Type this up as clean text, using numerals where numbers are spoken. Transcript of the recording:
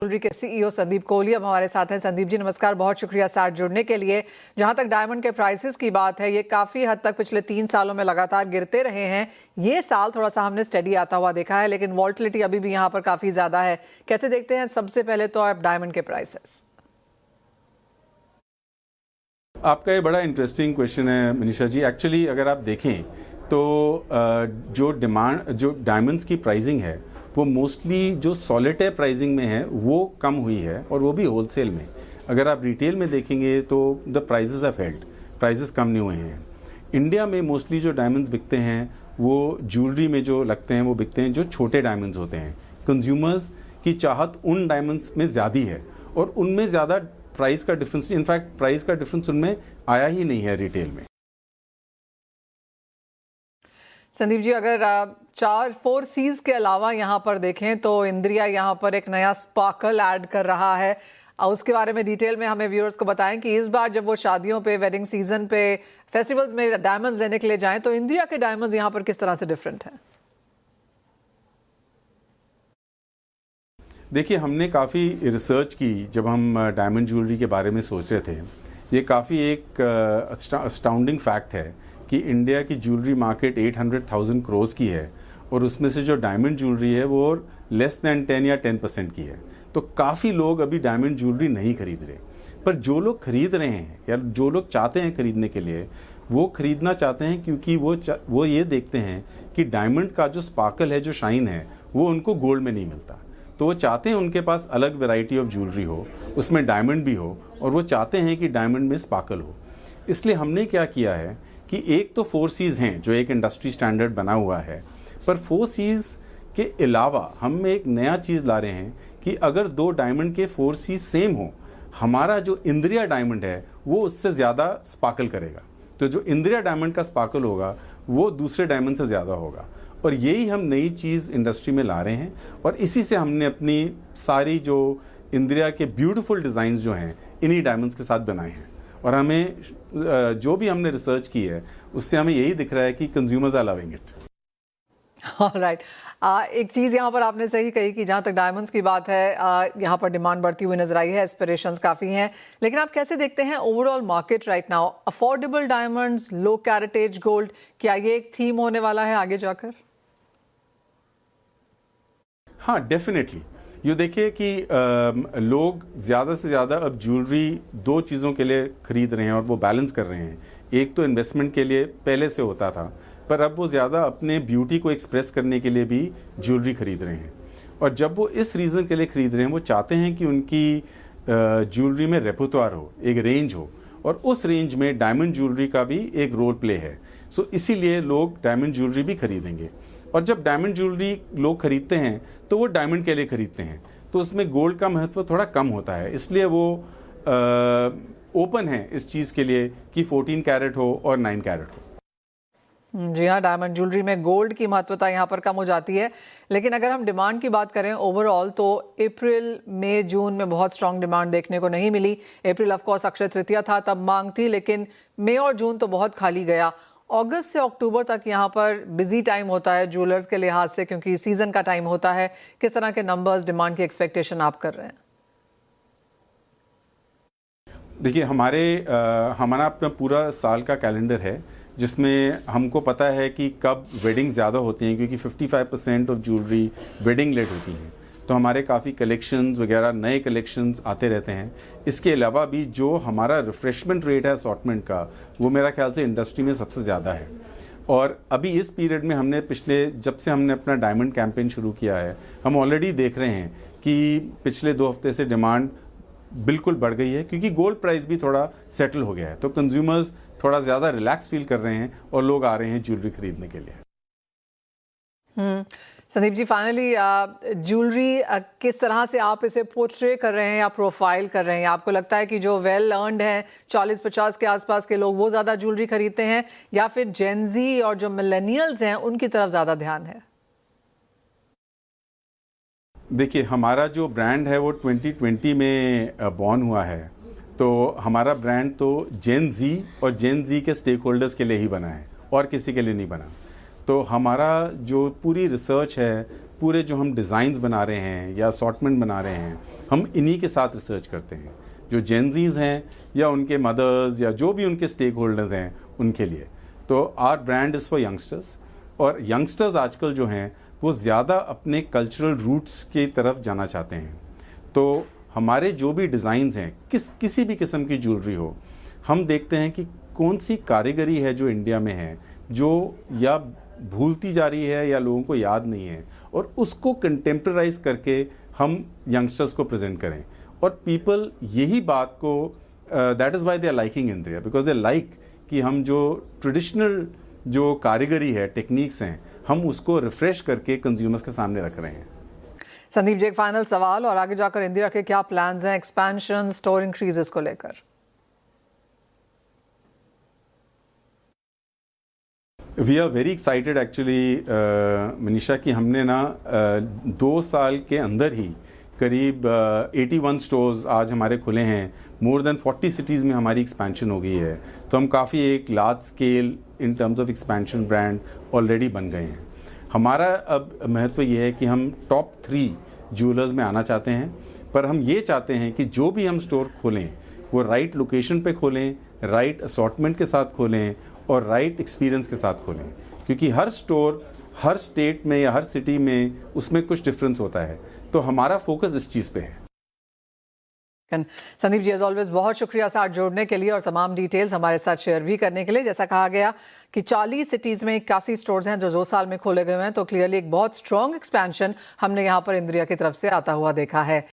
Jewellery के CEO Sandeep Kohli अब हमारे साथ हैं। संदीप जी नमस्कार, बहुत शुक्रिया साथ जुड़ने के लिए। जहां तक डायमंड के प्राइसेस की बात है, ये काफी हद तक पिछले 3 सालों में लगातार गिरते रहे हैं। ये साल थोड़ा सा हमने स्टेडी आता हुआ देखा है, लेकिन वॉल्टिलिटी अभी भी यहाँ पर काफी ज्यादा है। कैसे देखते हैं सबसे पहले तो आप डायमंड के प्राइसेस? आपका ये बड़ा इंटरेस्टिंग क्वेश्चन है मनीषा जी। एक्चुअली अगर आप देखें तो जो डायमंड्स की प्राइसिंग है वो मोस्टली जो सॉलिटेयर प्राइसिंग में है वो कम हुई है, और वो भी होलसेल में। अगर आप रिटेल में देखेंगे तो the prices are failed, prices कम नहीं हुए हैं। इंडिया में मोस्टली जो डायमंड्स बिकते हैं वो ज्वेलरी में जो लगते हैं वो बिकते हैं जो छोटे डायमंड्स होते हैं। कंज्यूमर्स की चाहत उन डायमंड्स में ज़्यादा है और उनमें ज़्यादा प्राइस का डिफरेंस, इनफैक्ट प्राइस का डिफरेंस उनमें आया ही नहीं है रिटेल में। संदीप जी, अगर 4 Cs के अलावा यहाँ पर देखें तो इंद्रिया यहाँ पर एक नया स्पार्कल ऐड कर रहा है। उसके बारे में डिटेल में हमें व्यूअर्स को बताएं कि इस बार जब वो शादियों पे, वेडिंग सीजन पे, फेस्टिवल्स में डायमंड्स लेने के लिए जाएं तो इंद्रिया के डायमंड्स यहाँ पर किस तरह से डिफरेंट हैं? देखिए, हमने काफ़ी रिसर्च की जब हम डायमंड ज्वेलरी के बारे में सोच रहे थे। ये काफ़ी एक अस्टाउंडिंग फैक्ट है कि इंडिया की ज्वेलरी मार्केट 800,000 करोड़ की है और उसमें से जो डायमंड ज्वेलरी है वो लेस दैन 10 या 10% की है। तो काफ़ी लोग अभी डायमंड ज्वेलरी नहीं खरीद रहे, पर जो लोग खरीद रहे हैं या जो लोग चाहते हैं खरीदने के लिए, वो खरीदना चाहते हैं क्योंकि वो ये देखते हैं कि डायमंड का जो स्पार्कल है, जो शाइन है, वो उनको गोल्ड में नहीं मिलता। तो वो चाहते हैं उनके पास अलग वैरायटी ऑफ ज्वेलरी हो, उसमें डायमंड भी हो, और वो चाहते हैं कि डायमंड में स्पार्कल हो। इसलिए हमने क्या किया है कि एक तो 4 Cs हैं जो एक इंडस्ट्री स्टैंडर्ड बना हुआ है, पर 4 Cs के अलावा हम एक नया चीज़ ला रहे हैं कि अगर 2 डायमंड के 4 Cs सेम हो, हमारा जो इंद्रिया डायमंड है वो उससे ज़्यादा स्पार्कल करेगा। तो जो इंद्रिया डायमंड का स्पार्कल होगा वो दूसरे डायमंड से ज़्यादा होगा, और यही हम नई चीज़ इंडस्ट्री में ला रहे हैं। और इसी से हमने अपनी सारी जो इंद्रिया के ब्यूटीफुल डिज़ाइंस जो हैं इन्हीं डायमंड्स के साथ बनाए हैं। और हमें जो भी हमने रिसर्च की है उससे हमें यही दिख रहा है कि consumers are loving it. Alright, एक चीज़ यहाँ पर आपने सही कही कि जहाँ तक डायमंड्स की बात है, यहाँ पर डिमांड बढ़ती हुई नजर आई है, एस्पिरेशंस काफ़ी हैं। लेकिन आप कैसे देखते हैं overall market right now? Affordable diamonds, low caratage gold, क्या ये एक थीम होने वाला है आगे जाकर? हाँ, डेफिनेटली। ये देखिए कि लोग ज़्यादा से ज़्यादा अब ज्वेलरी 2 चीज़ों के लिए ख़रीद रहे हैं और वो बैलेंस कर रहे हैं। एक तो इन्वेस्टमेंट के लिए पहले से होता था, पर अब वो ज़्यादा अपने ब्यूटी को एक्सप्रेस करने के लिए भी ज्वेलरी ख़रीद रहे हैं। और जब वो इस रीज़न के लिए ख़रीद रहे हैं, वो चाहते हैं कि उनकी ज्वेलरी में रेपर्टोयर हो, एक रेंज हो, और उस रेंज में डायमंड ज्वेलरी का भी एक रोल प्ले है। सो इसीलिए लोग डायमंड ज्वेलरी भी खरीदेंगे। और जब डायमंड ज्वेलरी लोग खरीदते हैं तो वो डायमंड के लिए खरीदते हैं, तो उसमें गोल्ड का महत्व थोड़ा कम होता है। इसलिए वो ओपन है इस चीज़ के लिए कि 14 कैरेट हो और 9 कैरेट हो। जी हाँ, डायमंड ज्वेलरी में गोल्ड की महत्वता यहाँ पर कम हो जाती है। लेकिन अगर हम डिमांड की बात करें ओवरऑल, तो अप्रैल, मई, जून में बहुत स्ट्रॉन्ग डिमांड देखने को नहीं मिली। अप्रैल ऑफ कोर्स अक्षय तृतीया था, तब मांग थी, लेकिन मई और जून तो बहुत खाली गया। अगस्त से अक्टूबर तक यहाँ पर बिजी टाइम होता है ज्वेलर्स के लिहाज से, क्योंकि सीजन का टाइम होता है। किस तरह के नंबर्स, डिमांड की एक्सपेक्टेशन आप कर रहे हैं? देखिए, हमारा अपना पूरा साल का कैलेंडर है जिसमें हमको पता है कि कब वेडिंग ज़्यादा होती हैं, क्योंकि 55% ऑफ ज्वेलरी वेडिंग लेट होती हैं। तो हमारे काफ़ी कलेक्शंस वगैरह, नए कलेक्शंस आते रहते हैं। इसके अलावा भी जो हमारा रिफ्रेशमेंट रेट है असॉर्टमेंट का, वो मेरा ख्याल से इंडस्ट्री में सबसे ज़्यादा है। और अभी इस पीरियड में जब से हमने अपना डायमंड कैंपेन शुरू किया है, हम ऑलरेडी देख रहे हैं कि पिछले 2 हफ्ते से डिमांड बिल्कुल बढ़ गई है, क्योंकि गोल्ड प्राइस भी थोड़ा सेटल हो गया है। तो कंज्यूमर्स थोड़ा ज़्यादा रिलैक्स फील कर रहे हैं और लोग आ रहे हैं ज्वेलरी खरीदने के लिए। संदीप जी, फाइनली ज्वेलरी किस तरह से आप इसे पोर्ट्रे कर रहे हैं या प्रोफाइल कर रहे हैं? आपको लगता है कि जो वेल अर्नड है, 40-50 के आसपास के लोग, वो ज़्यादा ज्वेलरी खरीदते हैं, या फिर जेनजी और जो मिलेनियल्स हैं उनकी तरफ ज़्यादा ध्यान है? देखिए, हमारा जो ब्रांड है वो 2020 में बॉर्न हुआ है, तो हमारा ब्रांड तो जेन जी और जेन जी के स्टेक होल्डर्स के लिए ही बना है और किसी के लिए नहीं बना। तो हमारा जो पूरी रिसर्च है पूरे जो हम डिज़ाइंस बना रहे हैं या असॉर्टमेंट बना रहे हैं, हम इन्हीं के साथ रिसर्च करते हैं, जो जेनजीज हैं या उनके मदर्स या जो भी उनके स्टेक होल्डर्स हैं उनके लिए। तो our brand is for youngsters, और यंगस्टर्स आजकल जो हैं वो ज़्यादा अपने कल्चरल रूट्स की तरफ जाना चाहते हैं। तो हमारे जो भी डिज़ाइंस हैं, किसी भी किस्म की ज्वेलरी हो, हम देखते हैं कि कौन सी कारीगरी है जो इंडिया में है, जो या भूलती जा रही है या लोगों को याद नहीं है, और उसको कंटेम्परराइज करके हम यंगस्टर्स को प्रेजेंट करें। और पीपल यही बात को that is why they are liking India, because they like कि हम जो ट्रेडिशनल जो कारीगरी है, टेक्निक्स हैं, हम उसको रिफ्रेश करके कंज्यूमर्स के सामने रख रहे हैं। संदीप जी, एक फाइनल सवाल, और आगे जाकर इंदिरा के क्या प्लान्स हैं एक्सपेंशन, स्टोर इंक्रीजेस को लेकर? We are very excited actually Manisha, कि हमने ना 2 साल के अंदर ही करीब 81 स्टोर्स आज हमारे खुले हैं। मोर देन 40 सिटीज़ में हमारी एक्सपेंशन हो गई है। तो हम काफ़ी एक large scale in terms of expansion brand already बन गए हैं। हमारा अब महत्व ये है कि हम टॉप 3 ज्वेलर्स में आना चाहते हैं, पर हम ये चाहते हैं कि जो भी हम स्टोर खोलें वो राइट लोकेशन पे खोलें, राइट असॉर्टमेंट के साथ खोलें और राइट एक्सपीरियंस के साथ खोलें, क्योंकि हर स्टोर हर स्टेट में या हर सिटी में उसमें कुछ डिफरेंस होता है। तो हमारा फोकस इस चीज़ पे है। संदीप जी, एज ऑलवेज बहुत शुक्रिया साथ जोड़ने के लिए और तमाम डिटेल्स हमारे साथ शेयर भी करने के लिए। जैसा कहा गया कि 40 सिटीज़ में 81 स्टोर्स हैं जो 2 साल में खोले गए हैं, तो क्लियरली एक बहुत स्ट्रॉन्ग एक्सपेंशन हमने यहाँ पर इंदिरा की तरफ से आता हुआ देखा है।